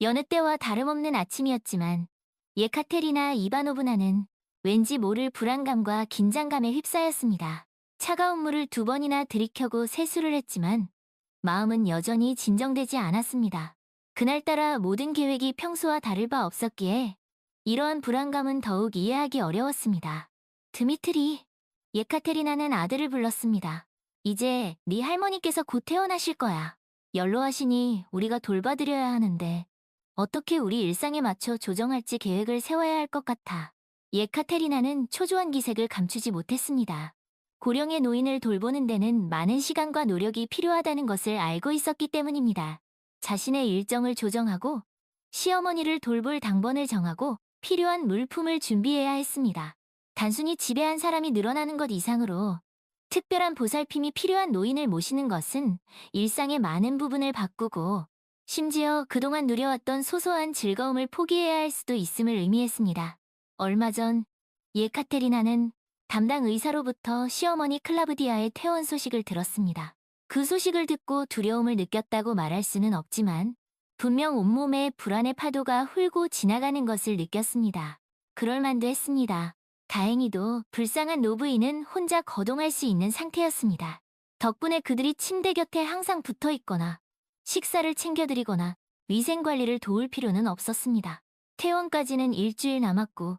여느 때와 다름없는 아침이었지만 예카테리나 이바노브나는 왠지 모를 불안감과 긴장감에 휩싸였습니다. 차가운 물을 2번이나 들이켜고 세수를 했지만 마음은 여전히 진정되지 않았습니다. 그날따라 모든 계획이 평소와 다를 바 없었기에 이러한 불안감은 더욱 이해하기 어려웠습니다. 드미트리, 예카테리나는 아들을 불렀습니다. 이제 네 할머니께서 곧 퇴원하실 거야. 연로하시니 우리가 돌봐드려야 하는데 어떻게 우리 일상에 맞춰 조정할지 계획을 세워야 할 것 같아. 예카테리나는 초조한 기색을 감추지 못했습니다. 고령의 노인을 돌보는 데는 많은 시간과 노력이 필요하다는 것을 알고 있었기 때문입니다. 자신의 일정을 조정하고 시어머니를 돌볼 당번을 정하고 필요한 물품을 준비해야 했습니다. 단순히 집에 한 사람이 늘어나는 것 이상으로 특별한 보살핌이 필요한 노인을 모시는 것은 일상의 많은 부분을 바꾸고 심지어 그동안 누려왔던 소소한 즐거움을 포기해야 할 수도 있음을 의미했습니다. 얼마 전 예카테리나는 담당 의사로부터 시어머니 클라브디아의 퇴원 소식을 들었습니다. 그 소식을 듣고 두려움을 느꼈다고 말할 수는 없지만 분명 온몸에 불안의 파도가 훑고 지나가는 것을 느꼈습니다. 그럴 만도 했습니다. 다행히도 불쌍한 노부인은 혼자 거동할 수 있는 상태였습니다. 덕분에 그들이 침대 곁에 항상 붙어 있거나 식사를 챙겨드리거나 위생관리를 도울 필요는 없었습니다. 퇴원까지는 일주일 남았고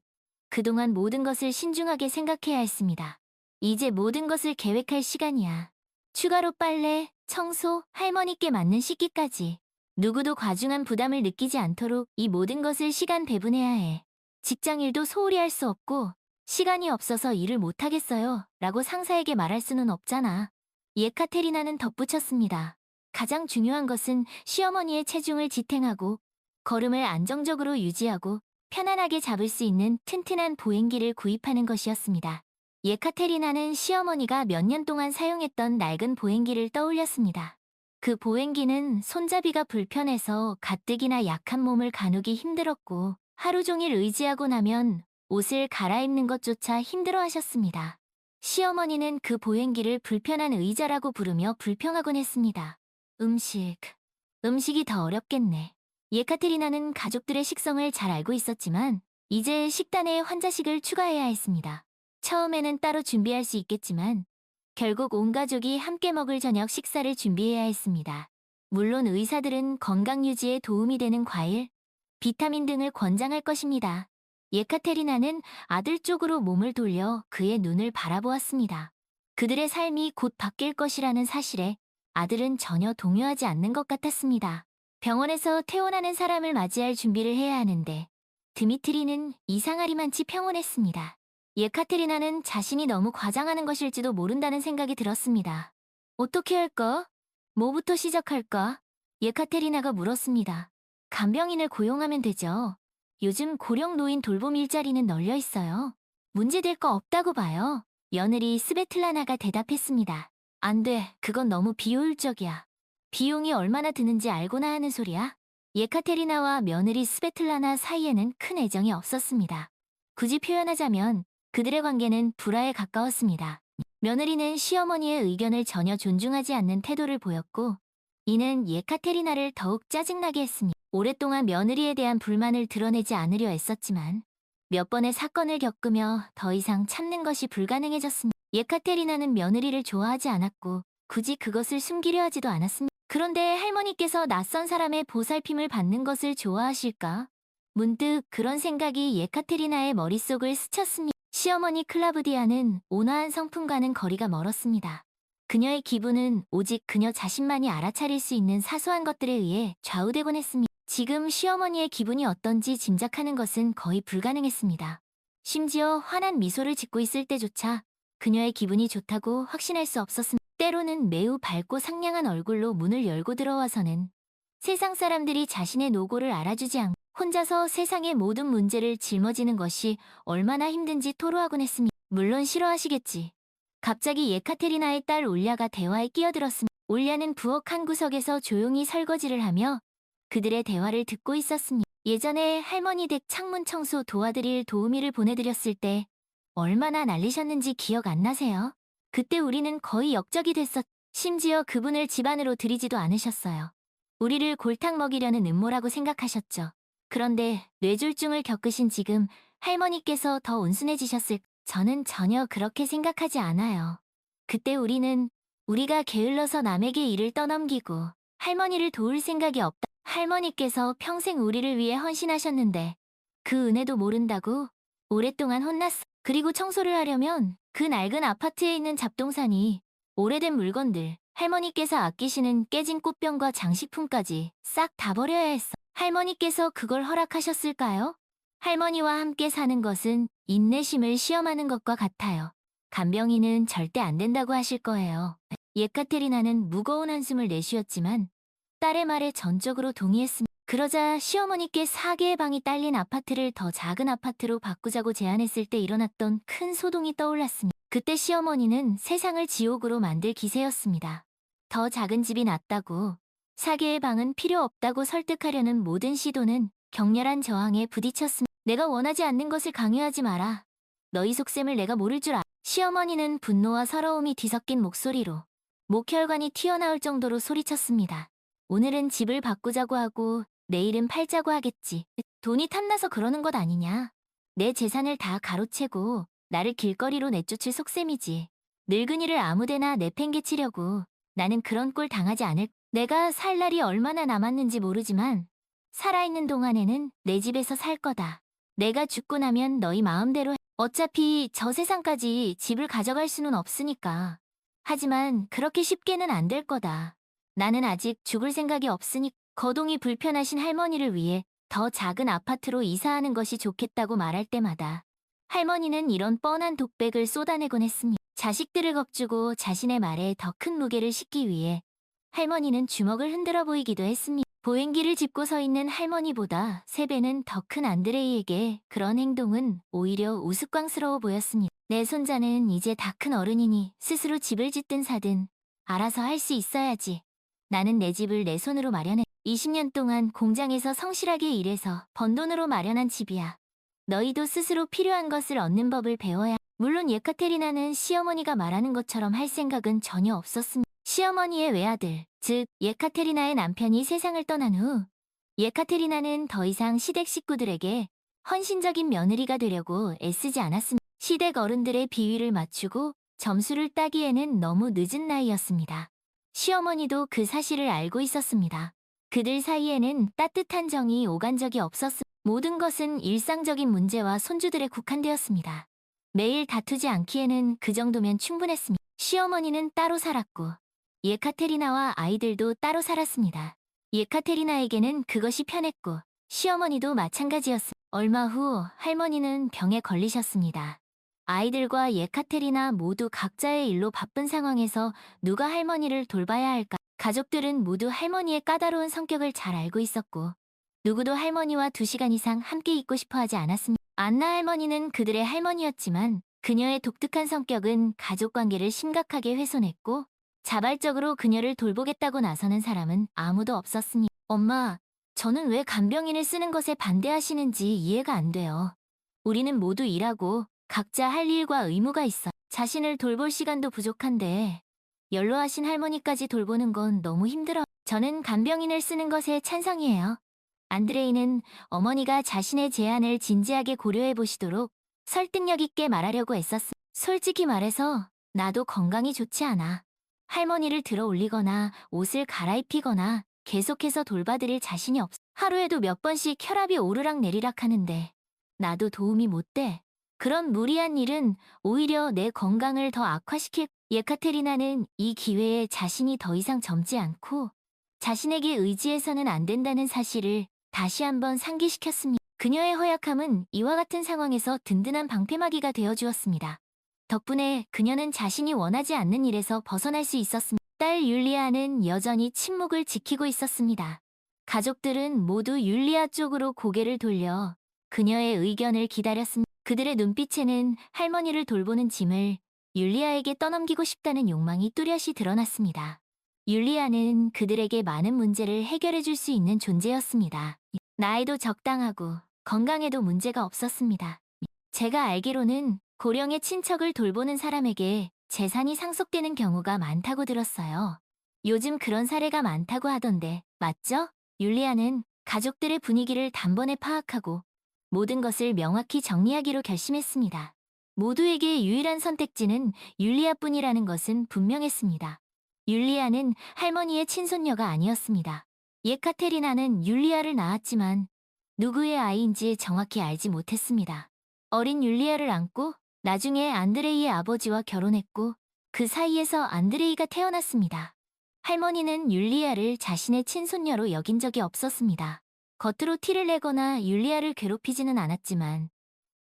그동안 모든 것을 신중하게 생각해야 했습니다. 이제 모든 것을 계획할 시간이야. 추가로 빨래, 청소, 할머니께 맞는 씻기까지. 누구도 과중한 부담을 느끼지 않도록 이 모든 것을 시간 배분해야 해. 직장일도 소홀히 할 수 없고 시간이 없어서 일을 못하겠어요 라고 상사에게 말할 수는 없잖아. 예카테리나는 덧붙였습니다. 가장 중요한 것은 시어머니의 체중을 지탱하고 걸음을 안정적으로 유지하고 편안하게 잡을 수 있는 튼튼한 보행기를 구입하는 것이었습니다. 예카테리나는 시어머니가 몇 년 동안 사용했던 낡은 보행기를 떠올렸습니다. 그 보행기는 손잡이가 불편해서 가뜩이나 약한 몸을 가누기 힘들었고 하루 종일 의지하고 나면 옷을 갈아입는 것조차 힘들어하셨습니다. 시어머니는 그 보행기를 불편한 의자라고 부르며 불평하곤 했습니다. 음식이 더 어렵겠네. 예카테리나는 가족들의 식성을 잘 알고 있었지만 이제 식단에 환자식을 추가해야 했습니다. 처음에는 따로 준비할 수 있겠지만 결국 온 가족이 함께 먹을 저녁 식사를 준비해야 했습니다. 물론 의사들은 건강 유지에 도움이 되는 과일, 비타민 등을 권장할 것입니다. 예카테리나는 아들 쪽으로 몸을 돌려 그의 눈을 바라보았습니다. 그들의 삶이 곧 바뀔 것이라는 사실에 아들은 전혀 동요하지 않는 것 같았습니다. 병원에서 퇴원하는 사람을 맞이할 준비를 해야 하는데 드미트리는 이상하리만치 평온했습니다. 예카테리나는 자신이 너무 과장하는 것일지도 모른다는 생각이 들었습니다. 어떻게 할까? 뭐부터 시작할까? 예카테리나가 물었습니다. 간병인을 고용하면 되죠. 요즘 고령 노인 돌봄 일자리는 널려 있어요. 문제될 거 없다고 봐요. 며느리 스베틀라나가 대답했습니다. 안 돼, 그건 너무 비효율적이야. 비용이 얼마나 드는지 알고나 하는 소리야? 예카테리나와 며느리 스베틀라나 사이에는 큰 애정이 없었습니다. 굳이 표현하자면 그들의 관계는 불화에 가까웠습니다. 며느리는 시어머니의 의견을 전혀 존중하지 않는 태도를 보였고 이는 예카테리나를 더욱 짜증나게 했습니다. 오랫동안 며느리에 대한 불만을 드러내지 않으려 애썼지만 몇 번의 사건을 겪으며 더 이상 참는 것이 불가능해졌습니다. 예카테리나는 며느리를 좋아하지 않았고 굳이 그것을 숨기려 하지도 않았습니다. 그런데 할머니께서 낯선 사람의 보살핌을 받는 것을 좋아하실까? 문득 그런 생각이 예카테리나의 머릿속을 스쳤습니다. 시어머니 클라브디아는 온화한 성품과는 거리가 멀었습니다. 그녀의 기분은 오직 그녀 자신만이 알아차릴 수 있는 사소한 것들에 의해 좌우되곤 했습니다. 지금 시어머니의 기분이 어떤지 짐작하는 것은 거의 불가능했습니다. 심지어 환한 미소를 짓고 있을 때조차 그녀의 기분이 좋다고 확신할 수 없었습니다. 때로는 매우 밝고 상냥한 얼굴로 문을 열고 들어와서는 세상 사람들이 자신의 노고를 알아주지 않고 혼자서 세상의 모든 문제를 짊어지는 것이 얼마나 힘든지 토로하곤 했습니다. 물론 싫어하시겠지. 갑자기 예카테리나의 딸 올야가 대화에 끼어들었습니다. 올야는 부엌 한 구석에서 조용히 설거지를 하며 그들의 대화를 듣고 있었습니다. 예전에 할머니 댁 창문 청소 도와드릴 도우미를 보내드렸을 때 얼마나 난리셨는지 기억 안 나세요? 그때 우리는 거의 역적이 됐었. 심지어 그분을 집 안으로 들이지도 않으셨어요. 우리를 골탕 먹이려는 음모라고 생각하셨죠. 그런데 뇌졸중을 겪으신 지금 할머니께서 더 온순해지셨을, 저는 전혀 그렇게 생각하지 않아요. 그때 우리가 게을러서 남에게 일을 떠넘기고 할머니를 도울 생각이 없다. 할머니께서 평생 우리를 위해 헌신하셨는데 그 은혜도 모른다고 오랫동안 혼났어. 그리고 청소를 하려면 그 낡은 아파트에 있는 잡동사니, 오래된 물건들, 할머니께서 아끼시는 깨진 꽃병과 장식품까지 싹 다 버려야 했어. 할머니께서 그걸 허락하셨을까요? 할머니와 함께 사는 것은 인내심을 시험하는 것과 같아요. 간병인은 절대 안 된다고 하실 거예요. 예카테리나는 무거운 한숨을 내쉬었지만 딸의 말에 전적으로 동의했습니다. 그러자 시어머니께 4개의 방이 딸린 아파트를 더 작은 아파트로 바꾸자고 제안했을 때 일어났던 큰 소동이 떠올랐습니다. 그때 시어머니는 세상을 지옥으로 만들 기세였습니다. 더 작은 집이 낫다고, 4개의 방은 필요 없다고 설득하려는 모든 시도는 격렬한 저항에 부딪혔습니다. 내가 원하지 않는 것을 강요하지 마라. 너희 속셈을 내가 모를 줄 알아. 시어머니는 분노와 서러움이 뒤섞인 목소리로 목혈관이 튀어나올 정도로 소리쳤습니다. 오늘은 집을 바꾸자고 하고 내일은 팔자고 하겠지. 돈이 탐나서 그러는 것 아니냐. 내 재산을 다 가로채고 나를 길거리로 내쫓을 속셈이지. 늙은이를 아무데나 내팽개치려고. 나는 그런 꼴 당하지 않을. 내가 살 날이 얼마나 남았는지 모르지만 살아있는 동안에는 내 집에서 살 거다. 내가 죽고 나면 너희 마음대로 해. 어차피 저 세상까지 집을 가져갈 수는 없으니까. 하지만 그렇게 쉽게는 안 될 거다. 나는 아직 죽을 생각이 없으니 거동이 불편하신 할머니를 위해 더 작은 아파트로 이사하는 것이 좋겠다고 말할 때마다 할머니는 이런 뻔한 독백을 쏟아내곤 했습니다. 자식들을 겁주고 자신의 말에 더 큰 무게를 싣기 위해 할머니는 주먹을 흔들어 보이기도 했습니다. 보행기를 짚고 서 있는 할머니보다 3배는 더 큰 안드레이에게 그런 행동은 오히려 우스꽝스러워 보였습니다. 내 손자는 이제 다 큰 어른이니 스스로 집을 짓든 사든 알아서 할 수 있어야지. 나는 내 집을 내 손으로 마련해. 20년 동안 공장에서 성실하게 일해서 번 돈으로 마련한 집이야. 너희도 스스로 필요한 것을 얻는 법을 배워야. 물론 예카테리나는 시어머니가 말하는 것처럼 할 생각은 전혀 없었습니다. 시어머니의 외아들, 즉 예카테리나의 남편이 세상을 떠난 후 예카테리나는 더 이상 시댁 식구들에게 헌신적인 며느리가 되려고 애쓰지 않았습니다. 시댁 어른들의 비위를 맞추고 점수를 따기에는 너무 늦은 나이였습니다. 시어머니도 그 사실을 알고 있었습니다. 그들 사이에는 따뜻한 정이 오간 적이 없었습니다. 모든 것은 일상적인 문제와 손주들에 국한되었습니다. 매일 다투지 않기에는 그 정도면 충분했습니다. 시어머니는 따로 살았고 예카테리나와 아이들도 따로 살았습니다. 예카테리나에게는 그것이 편했고 시어머니도 마찬가지였습니다. 얼마 후 할머니는 병에 걸리셨습니다. 아이들과 예카테리나 모두 각자의 일로 바쁜 상황에서 누가 할머니를 돌봐야 할까? 가족들은 모두 할머니의 까다로운 성격을 잘 알고 있었고 누구도 할머니와 2시간 이상 함께 있고 싶어 하지 않았습니다. 안나 할머니는 그들의 할머니였지만 그녀의 독특한 성격은 가족관계를 심각하게 훼손했고 자발적으로 그녀를 돌보겠다고 나서는 사람은 아무도 없었습니다. 엄마, 저는 왜 간병인을 쓰는 것에 반대하시는지 이해가 안 돼요. 우리는 모두 일하고 각자 할 일과 의무가 있어. 자신을 돌볼 시간도 부족한데 연로하신 할머니까지 돌보는 건 너무 힘들어. 저는 간병인을 쓰는 것에 찬성이에요. 안드레이는 어머니가 자신의 제안을 진지하게 고려해 보시도록 설득력 있게 말하려고 애썼습니다. 솔직히 말해서 나도 건강이 좋지 않아. 할머니를 들어 올리거나 옷을 갈아입히거나 계속해서 돌봐드릴 자신이 없어. 하루에도 몇 번씩 혈압이 오르락 내리락 하는데 나도 도움이 못 돼. 그런 무리한 일은 오히려 내 건강을 더 악화시킬. 예카테리나는 이 기회에 자신이 더 이상 젊지 않고 자신에게 의지해서는 안 된다는 사실을 다시 한번 상기시켰습니다. 그녀의 허약함은 이와 같은 상황에서 든든한 방패막이가 되어주었습니다. 덕분에 그녀는 자신이 원하지 않는 일에서 벗어날 수 있었습니다. 딸 율리아는 여전히 침묵을 지키고 있었습니다. 가족들은 모두 율리아 쪽으로 고개를 돌려 그녀의 의견을 기다렸습니다. 그들의 눈빛에는 할머니를 돌보는 짐을 율리아에게 떠넘기고 싶다는 욕망이 뚜렷이 드러났습니다. 율리아는 그들에게 많은 문제를 해결해 줄 수 있는 존재였습니다. 나이도 적당하고 건강에도 문제가 없었습니다. 제가 알기로는 고령의 친척을 돌보는 사람에게 재산이 상속되는 경우가 많다고 들었어요. 요즘 그런 사례가 많다고 하던데 맞죠? 율리아는 가족들의 분위기를 단번에 파악하고 모든 것을 명확히 정리하기로 결심했습니다. 모두에게 유일한 선택지는 율리아뿐이라는 것은 분명했습니다. 율리아는 할머니의 친손녀가 아니었습니다. 예카테리나는 율리아를 낳았지만 누구의 아이인지 정확히 알지 못했습니다. 어린 율리아를 안고 나중에 안드레이의 아버지와 결혼했고 그 사이에서 안드레이가 태어났습니다. 할머니는 율리아를 자신의 친손녀로 여긴 적이 없었습니다. 겉으로 티를 내거나 율리아를 괴롭히지는 않았지만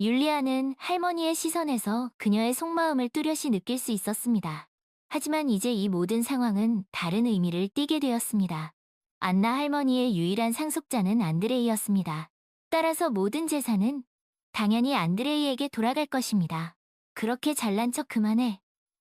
율리아는 할머니의 시선에서 그녀의 속마음을 뚜렷이 느낄 수 있었습니다. 하지만 이제 이 모든 상황은 다른 의미를 띠게 되었습니다. 안나 할머니의 유일한 상속자는 안드레이였습니다. 따라서 모든 재산은 당연히 안드레이에게 돌아갈 것입니다. 그렇게 잘난 척 그만해.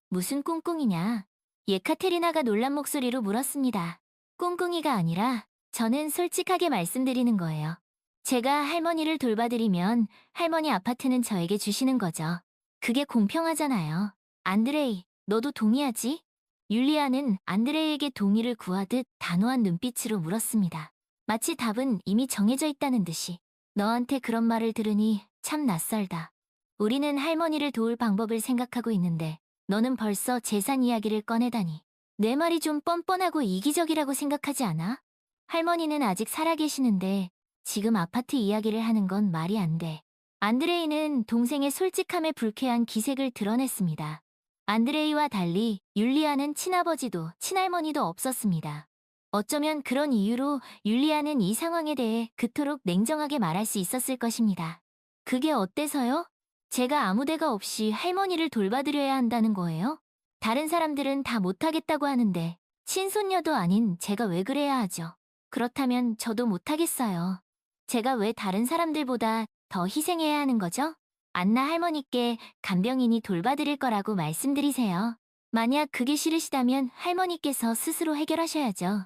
무슨 꿍꿍이냐? 예카테리나가 놀란 목소리로 물었습니다. 꿍꿍이가 아니라 저는 솔직하게 말씀드리는 거예요. 제가 할머니를 돌봐드리면 할머니 아파트는 저에게 주시는 거죠. 그게 공평하잖아요. 안드레이, 너도 동의하지? 율리아는 안드레이에게 동의를 구하듯 단호한 눈빛으로 물었습니다. 마치 답은 이미 정해져 있다는 듯이. 너한테 그런 말을 들으니 참 낯설다. 우리는 할머니를 도울 방법을 생각하고 있는데 너는 벌써 재산 이야기를 꺼내다니. 내 말이 좀 뻔뻔하고 이기적이라고 생각하지 않아? 할머니는 아직 살아계시는데 지금 아파트 이야기를 하는 건 말이 안 돼. 안드레이는 동생의 솔직함에 불쾌한 기색을 드러냈습니다. 안드레이와 달리 율리아는 친아버지도 친할머니도 없었습니다. 어쩌면 그런 이유로 율리아는 이 상황에 대해 그토록 냉정하게 말할 수 있었을 것입니다. 그게 어때서요? 제가 아무 데가 없이 할머니를 돌봐드려야 한다는 거예요? 다른 사람들은 다 못하겠다고 하는데 친손녀도 아닌 제가 왜 그래야 하죠? 그렇다면 저도 못하겠어요. 제가 왜 다른 사람들보다 더 희생해야 하는 거죠? 안나 할머니께 간병인이 돌봐드릴 거라고 말씀드리세요. 만약 그게 싫으시다면 할머니께서 스스로 해결하셔야죠.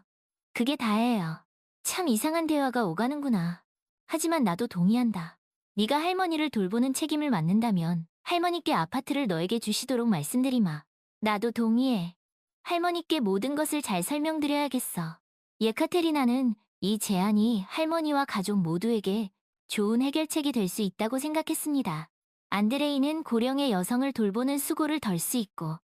그게 다예요. 참 이상한 대화가 오가는구나. 하지만 나도 동의한다. 네가 할머니를 돌보는 책임을 맡는다면 할머니께 아파트를 너에게 주시도록 말씀드리마. 나도 동의해. 할머니께 모든 것을 잘 설명드려야겠어. 예카테리나는 이 제안이 할머니와 가족 모두에게 좋은 해결책이 될 수 있다고 생각했습니다. 안드레이는 고령의 여성을 돌보는 수고를 덜 수 있고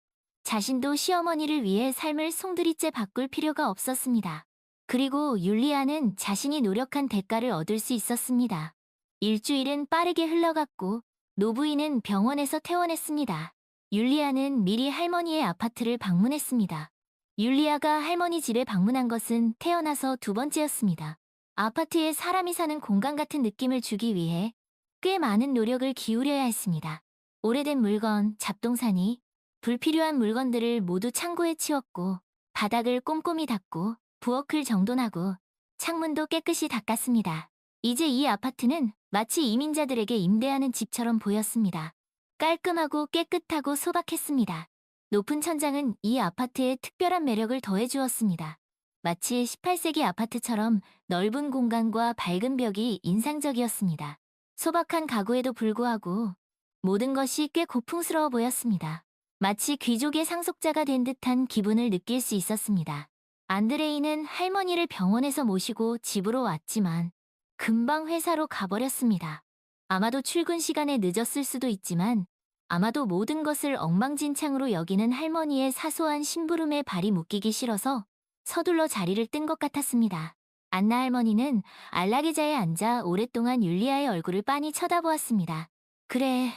자신도 시어머니를 위해 삶을 송두리째 바꿀 필요가 없었습니다. 그리고 율리아는 자신이 노력한 대가를 얻을 수 있었습니다. 일주일은 빠르게 흘러갔고 노부인은 병원에서 퇴원했습니다. 율리아는 미리 할머니의 아파트를 방문했습니다. 율리아가 할머니 집에 방문한 것은 태어나서 두 번째였습니다. 아파트에 사람이 사는 공간 같은 느낌을 주기 위해 꽤 많은 노력을 기울여야 했습니다. 오래된 물건, 잡동사니, 불필요한 물건들을 모두 창고에 치웠고 바닥을 꼼꼼히 닦고 부엌을 정돈하고 창문도 깨끗이 닦았습니다. 이제 이 아파트는 마치 이민자들에게 임대하는 집처럼 보였습니다. 깔끔하고 깨끗하고 소박했습니다. 높은 천장은 이 아파트에 특별한 매력을 더해주었습니다. 마치 18세기 아파트처럼 넓은 공간과 밝은 벽이 인상적이었습니다. 소박한 가구에도 불구하고 모든 것이 꽤 고풍스러워 보였습니다. 마치 귀족의 상속자가 된 듯한 기분을 느낄 수 있었습니다. 안드레이는 할머니를 병원에서 모시고 집으로 왔지만 금방 회사로 가버렸습니다. 아마도 출근 시간에 늦었을 수도 있지만 아마도 모든 것을 엉망진창으로 여기는 할머니의 사소한 심부름에 발이 묶이기 싫어서 서둘러 자리를 뜬 것 같았습니다. 안나 할머니는 안락의자에 앉아 오랫동안 율리아의 얼굴을 빤히 쳐다보았습니다. 그래,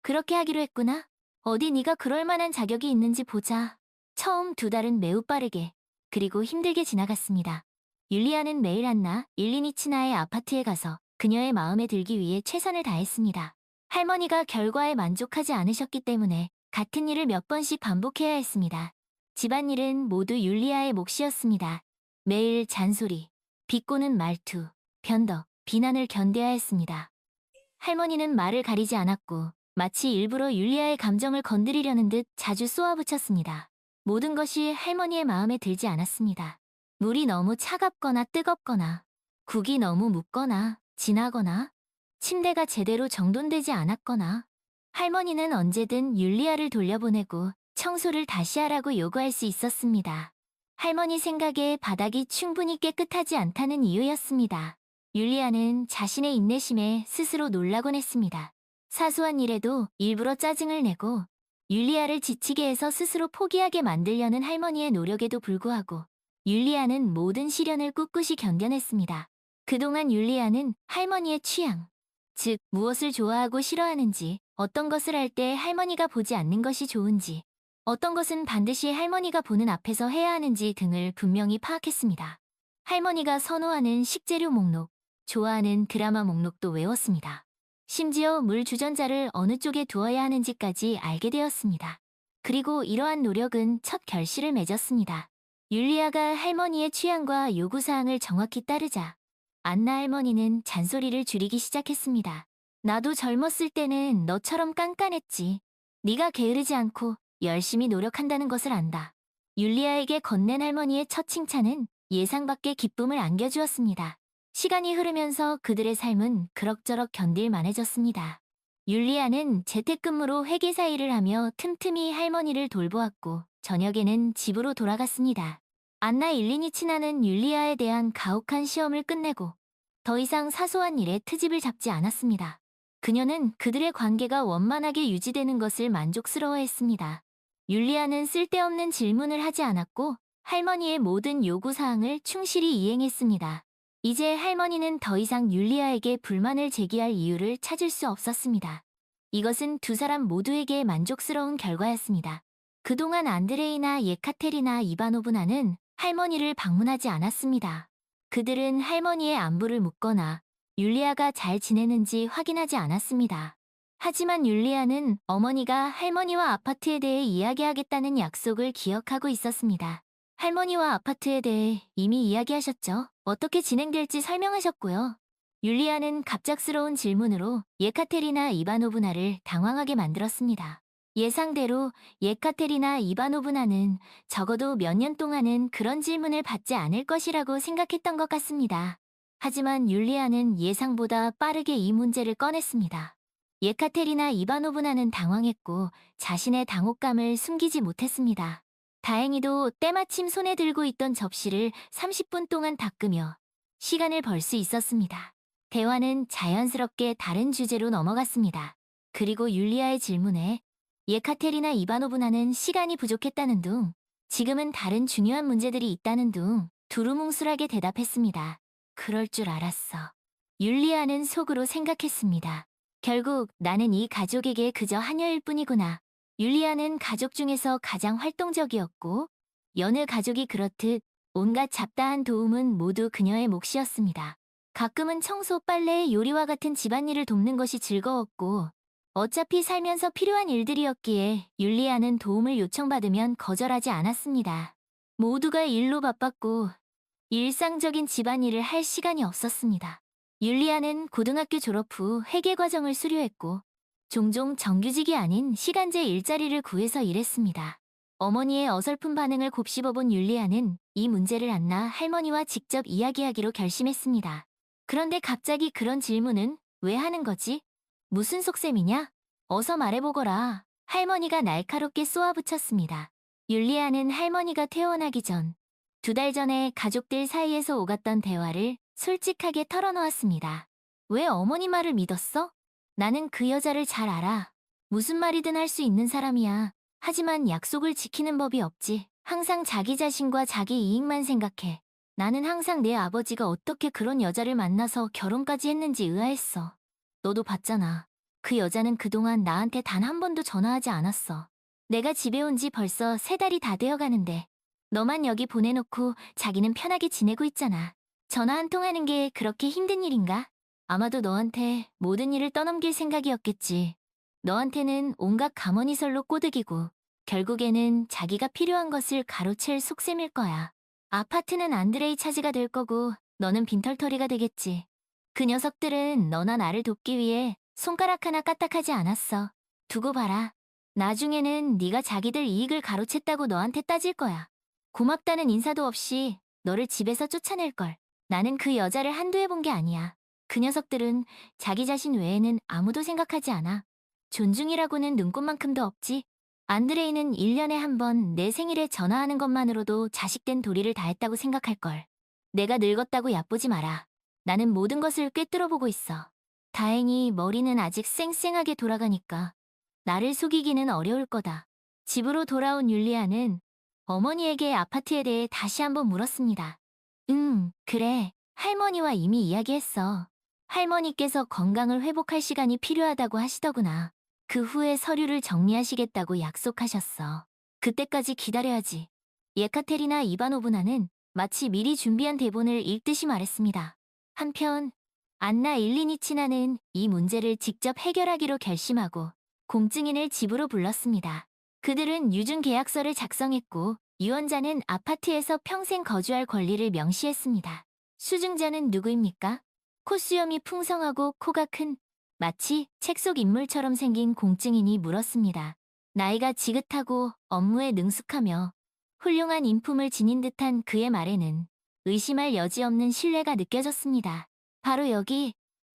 그렇게 하기로 했구나. 어디 네가 그럴 만한 자격이 있는지 보자. 처음 두 달은 매우 빠르게 그리고 힘들게 지나갔습니다. 율리아는 매일 안나 일리니치나의 아파트에 가서 그녀의 마음에 들기 위해 최선을 다했습니다. 할머니가 결과에 만족하지 않으셨기 때문에 같은 일을 몇 번씩 반복해야 했습니다. 집안일은 모두 율리아의 몫이었습니다. 매일 잔소리, 비꼬는 말투, 변덕, 비난을 견뎌야 했습니다. 할머니는 말을 가리지 않았고 마치 일부러 율리아의 감정을 건드리려는 듯 자주 쏘아붙였습니다. 모든 것이 할머니의 마음에 들지 않았습니다. 물이 너무 차갑거나 뜨겁거나, 국이 너무 묻거나 진하거나, 침대가 제대로 정돈되지 않았거나, 할머니는 언제든 율리아를 돌려보내고 청소를 다시 하라고 요구할 수 있었습니다. 할머니 생각에 바닥이 충분히 깨끗하지 않다는 이유였습니다. 율리아는 자신의 인내심에 스스로 놀라곤 했습니다. 사소한 일에도 일부러 짜증을 내고 율리아를 지치게 해서 스스로 포기하게 만들려는 할머니의 노력에도 불구하고 율리아는 모든 시련을 꿋꿋이 견뎌냈습니다. 그동안 율리아는 할머니의 취향, 즉 무엇을 좋아하고 싫어하는지, 어떤 것을 할 때 할머니가 보지 않는 것이 좋은지, 어떤 것은 반드시 할머니가 보는 앞에서 해야 하는지 등을 분명히 파악했습니다. 할머니가 선호하는 식재료 목록, 좋아하는 드라마 목록도 외웠습니다. 심지어 물 주전자를 어느 쪽에 두어야 하는지까지 알게 되었습니다. 그리고 이러한 노력은 첫 결실을 맺었습니다. 율리아가 할머니의 취향과 요구사항을 정확히 따르자 안나 할머니는 잔소리를 줄이기 시작했습니다. 나도 젊었을 때는 너처럼 깐깐했지. 네가 게으르지 않고 열심히 노력한다는 것을 안다. 율리아에게 건넨 할머니의 첫 칭찬은 예상 밖의 기쁨을 안겨주었습니다. 시간이 흐르면서 그들의 삶은 그럭저럭 견딜만해졌습니다. 율리아는 재택근무로 회계사 일을 하며 틈틈이 할머니를 돌보았고 저녁에는 집으로 돌아갔습니다. 안나 일리니치나는 율리아에 대한 가혹한 시험을 끝내고 더 이상 사소한 일에 트집을 잡지 않았습니다. 그녀는 그들의 관계가 원만하게 유지되는 것을 만족스러워했습니다. 율리아는 쓸데없는 질문을 하지 않았고 할머니의 모든 요구사항을 충실히 이행했습니다. 이제 할머니는 더 이상 율리아에게 불만을 제기할 이유를 찾을 수 없었습니다. 이것은 두 사람 모두에게 만족스러운 결과였습니다. 그동안 안드레이나 예카테리나 이바노브나는 할머니를 방문하지 않았습니다. 그들은 할머니의 안부를 묻거나 율리아가 잘 지내는지 확인하지 않았습니다. 하지만 율리아는 어머니가 할머니와 아파트에 대해 이야기하겠다는 약속을 기억하고 있었습니다. 할머니와 아파트에 대해 이미 이야기하셨죠? 어떻게 진행될지 설명하셨고요. 율리아는 갑작스러운 질문으로 예카테리나 이바노브나를 당황하게 만들었습니다. 예상대로 예카테리나 이바노브나는 적어도 몇 년 동안은 그런 질문을 받지 않을 것이라고 생각했던 것 같습니다. 하지만 율리아는 예상보다 빠르게 이 문제를 꺼냈습니다. 예카테리나 이바노브나는 당황했고 자신의 당혹감을 숨기지 못했습니다. 다행히도 때마침 손에 들고 있던 접시를 30분 동안 닦으며 시간을 벌 수 있었습니다. 대화는 자연스럽게 다른 주제로 넘어갔습니다. 그리고 율리아의 질문에 예카테리나 이바노브나는 시간이 부족했다는 둥, 지금은 다른 중요한 문제들이 있다는 둥 두루뭉술하게 대답했습니다. 그럴 줄 알았어. 율리아는 속으로 생각했습니다. 결국 나는 이 가족에게 그저 하녀일 뿐이구나. 율리아는 가족 중에서 가장 활동적이었고 여느 가족이 그렇듯 온갖 잡다한 도움은 모두 그녀의 몫이었습니다. 가끔은 청소, 빨래, 요리와 같은 집안일을 돕는 것이 즐거웠고 어차피 살면서 필요한 일들이었기에 율리아는 도움을 요청받으면 거절하지 않았습니다. 모두가 일로 바빴고 일상적인 집안일을 할 시간이 없었습니다. 율리아는 고등학교 졸업 후 회계과정을 수료했고 종종 정규직이 아닌 시간제 일자리를 구해서 일했습니다. 어머니의 어설픈 반응을 곱씹어본 율리아는 이 문제를 안나 할머니와 직접 이야기하기로 결심했습니다. 그런데 갑자기 그런 질문은 왜 하는 거지? 무슨 속셈이냐? 어서 말해보거라. 할머니가 날카롭게 쏘아붙였습니다. 율리아는 할머니가 퇴원하기 전 2달 전에 가족들 사이에서 오갔던 대화를 솔직하게 털어놓았습니다. 왜 어머니 말을 믿었어? 나는 그 여자를 잘 알아. 무슨 말이든 할 수 있는 사람이야. 하지만 약속을 지키는 법이 없지. 항상 자기 자신과 자기 이익만 생각해. 나는 항상 내 아버지가 어떻게 그런 여자를 만나서 결혼까지 했는지 의아했어. 너도 봤잖아. 그 여자는 그동안 나한테 단 한 번도 전화하지 않았어. 내가 집에 온 지 벌써 3달이 다 되어가는데 너만 여기 보내놓고 자기는 편하게 지내고 있잖아. 전화 한 통하는 게 그렇게 힘든 일인가? 아마도 너한테 모든 일을 떠넘길 생각이었겠지. 너한테는 온갖 가머니설로 꼬드기고 결국에는 자기가 필요한 것을 가로챌 속셈일 거야. 아파트는 안드레이 차지가 될 거고 너는 빈털터리가 되겠지. 그 녀석들은 너나 나를 돕기 위해 손가락 하나 까딱하지 않았어. 두고 봐라. 나중에는 네가 자기들 이익을 가로챘다고 너한테 따질 거야. 고맙다는 인사도 없이 너를 집에서 쫓아낼걸. 나는 그 여자를 한두 해 본 게 아니야. 그 녀석들은 자기 자신 외에는 아무도 생각하지 않아. 존중이라고는 눈꽃만큼도 없지. 안드레이는 1년에 한 번 내 생일에 전화하는 것만으로도 자식된 도리를 다했다고 생각할걸. 내가 늙었다고 얕보지 마라. 나는 모든 것을 꿰뚫어보고 있어. 다행히 머리는 아직 쌩쌩하게 돌아가니까 나를 속이기는 어려울 거다. 집으로 돌아온 율리아는 어머니에게 아파트에 대해 다시 한번 물었습니다. 그래. 할머니와 이미 이야기했어. 할머니께서 건강을 회복할 시간이 필요하다고 하시더구나. 그 후에 서류를 정리하시겠다고 약속하셨어. 그때까지 기다려야지. 예카테리나 이바노브나는 마치 미리 준비한 대본을 읽듯이 말했습니다. 한편 안나 일리니치나는 이 문제를 직접 해결하기로 결심하고 공증인을 집으로 불렀습니다. 그들은 유증 계약서를 작성했고 유언자는 아파트에서 평생 거주할 권리를 명시했습니다. 수증자는 누구입니까? 콧수염이 풍성하고 코가 큰 마치 책 속 인물처럼 생긴 공증인이 물었습니다. 나이가 지긋하고 업무에 능숙하며 훌륭한 인품을 지닌 듯한 그의 말에는 의심할 여지 없는 신뢰가 느껴졌습니다. 바로 여기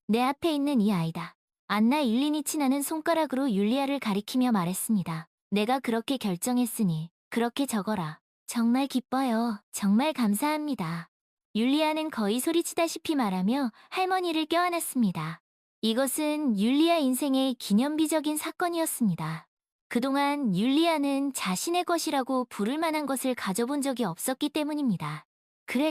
내 앞에 있는 이 아이다. 안나 일리니치나는 손가락으로 율리아를 가리키며 말했습니다. 내가 그렇게 결정했으니 그렇게 적어라. 정말 기뻐요. 정말 감사합니다. 율리아는 거의 소리치다시피 말하며 할머니를 껴안았습니다. 이것은 율리아 인생의 기념비적인 사건이었습니다. 그동안 율리아는 자신의 것이라고 부를 만한 것을 가져본 적이 없었기 때문입니다.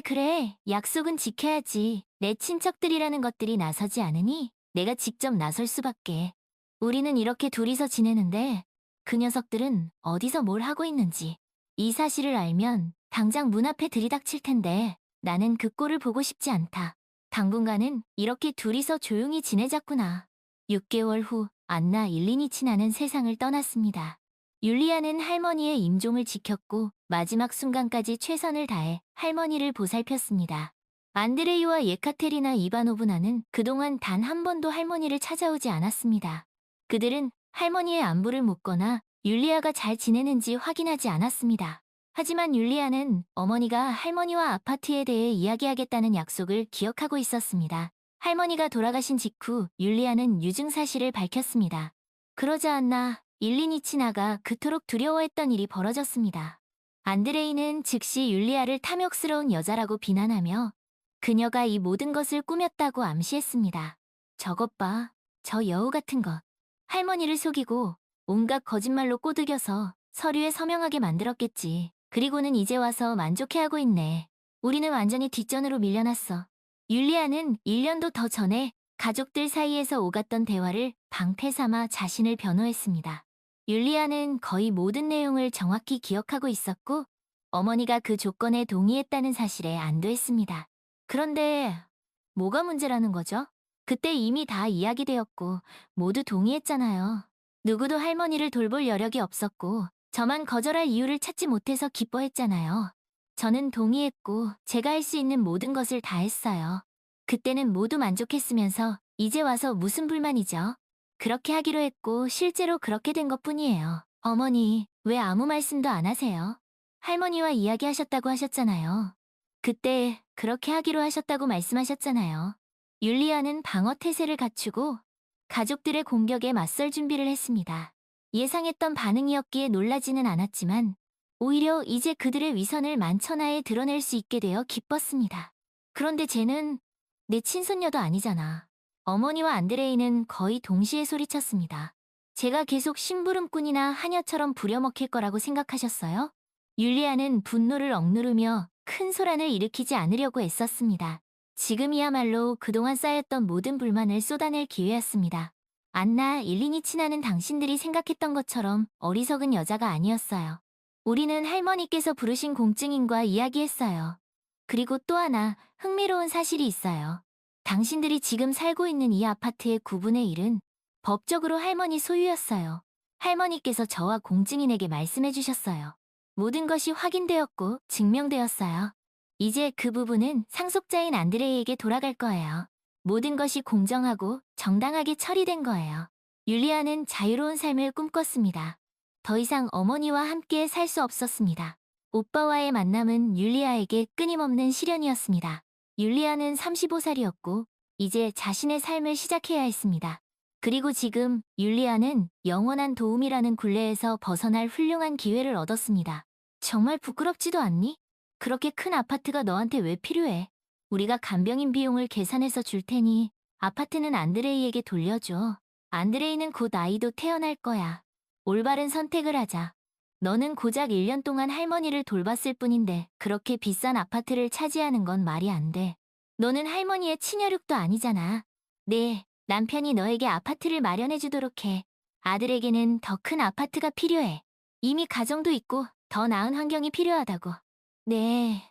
그래. 약속은 지켜야지. 내 친척들이라는 것들이 나서지 않으니 내가 직접 나설 수밖에. 우리는 이렇게 둘이서 지내는데 그 녀석들은 어디서 뭘 하고 있는지 이 사실을 알면 당장 문 앞에 들이닥칠 텐데 나는 그 꼴을 보고 싶지 않다. 당분간은 이렇게 둘이서 조용히 지내자꾸나. 6개월 후 안나 일리니치나는 세상을 떠났습니다. 율리아는 할머니의 임종을 지켰고 마지막 순간까지 최선을 다해 할머니를 보살폈습니다. 안드레이와 예카테리나 이바노브나는 그동안 단 한 번도 할머니를 찾아오지 않았습니다. 그들은 할머니의 안부를 묻거나 율리아가 잘 지내는지 확인하지 않았습니다. 하지만 율리아는 어머니가 할머니와 아파트에 대해 이야기하겠다는 약속을 기억하고 있었습니다. 할머니가 돌아가신 직후 율리아는 유증 사실을 밝혔습니다. 그러자 안나 일리니치나가 그토록 두려워했던 일이 벌어졌습니다. 안드레이는 즉시 율리아를 탐욕스러운 여자라고 비난하며 그녀가 이 모든 것을 꾸몄다고 암시했습니다. 저것 봐, 저 여우 같은 것. 할머니를 속이고 온갖 거짓말로 꼬드겨서 서류에 서명하게 만들었겠지. 그리고는 이제 와서 만족해하고 있네. 우리는 완전히 뒷전으로 밀려났어. 율리아는 1년도 더 전에 가족들 사이에서 오갔던 대화를 방패삼아 자신을 변호했습니다. 율리아는 거의 모든 내용을 정확히 기억하고 있었고 어머니가 그 조건에 동의했다는 사실에 안도했습니다. 그런데 뭐가 문제라는 거죠? 그때 이미 다 이야기되었고 모두 동의했잖아요. 누구도 할머니를 돌볼 여력이 없었고 저만 거절할 이유를 찾지 못해서 기뻐했잖아요. 저는 동의했고 제가 할 수 있는 모든 것을 다 했어요. 그때는 모두 만족했으면서 이제 와서 무슨 불만이죠? 그렇게 하기로 했고 실제로 그렇게 된 것뿐이에요. 어머니, 왜 아무 말씀도 안 하세요? 할머니와 이야기하셨다고 하셨잖아요. 그때 그렇게 하기로 하셨다고 말씀하셨잖아요. 율리아는 방어 태세를 갖추고 가족들의 공격에 맞설 준비를 했습니다. 예상했던 반응이었기에 놀라지는 않았지만 오히려 이제 그들의 위선을 만천하에 드러낼 수 있게 되어 기뻤습니다. 그런데 쟤는 내 친손녀도 아니잖아. 어머니와 안드레이는 거의 동시에 소리쳤습니다. 제가 계속 심부름꾼이나 하녀처럼 부려먹힐 거라고 생각하셨어요? 율리아는 분노를 억누르며 큰 소란을 일으키지 않으려고 애썼습니다. 지금이야말로 그동안 쌓였던 모든 불만을 쏟아낼 기회였습니다. 안나 일리니치나는 당신들이 생각했던 것처럼 어리석은 여자가 아니었어요. 우리는 할머니께서 부르신 공증인과 이야기했어요. 그리고 또 하나 흥미로운 사실이 있어요. 당신들이 지금 살고 있는 이 아파트의 9분의 1은 법적으로 할머니 소유였어요. 할머니께서 저와 공증인에게 말씀해 주셨어요. 모든 것이 확인되었고 증명되었어요. 이제 그 부분은 상속자인 안드레이에게 돌아갈 거예요. 모든 것이 공정하고 정당하게 처리된 거예요. 율리아는 자유로운 삶을 꿈꿨습니다. 더 이상 어머니와 함께 살 수 없었습니다. 오빠와의 만남은 율리아에게 끊임없는 시련이었습니다. 율리아는 35살이었고 이제 자신의 삶을 시작해야 했습니다. 그리고 지금 율리아는 영원한 도움이라는 굴레에서 벗어날 훌륭한 기회를 얻었습니다. 정말 부끄럽지도 않니? 그렇게 큰 아파트가 너한테 왜 필요해? 우리가 간병인 비용을 계산해서 줄 테니 아파트는 안드레이에게 돌려줘. 안드레이는 곧 아이도 태어날 거야. 올바른 선택을 하자. 너는 고작 1년 동안 할머니를 돌봤을 뿐인데 그렇게 비싼 아파트를 차지하는 건 말이 안 돼. 너는 할머니의 친혈육도 아니잖아. 네, 남편이 너에게 아파트를 마련해주도록 해. 아들에게는 더 큰 아파트가 필요해. 이미 가정도 있고 더 나은 환경이 필요하다고. 네,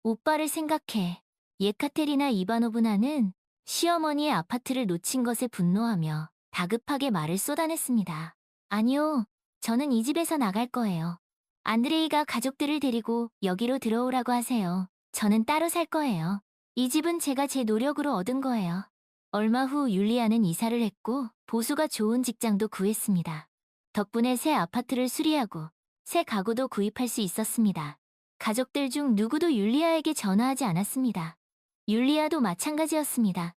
오빠를 생각해. 예카테리나 이바노브나는 시어머니의 아파트를 놓친 것에 분노하며 다급하게 말을 쏟아냈습니다. 아니요, 저는 이 집에서 나갈 거예요. 안드레이가 가족들을 데리고 여기로 들어오라고 하세요. 저는 따로 살 거예요. 이 집은 제가 제 노력으로 얻은 거예요. 얼마 후 율리아는 이사를 했고 보수가 좋은 직장도 구했습니다. 덕분에 새 아파트를 수리하고 새 가구도 구입할 수 있었습니다. 가족들 중 누구도 율리아에게 전화하지 않았습니다. 율리아도 마찬가지였습니다.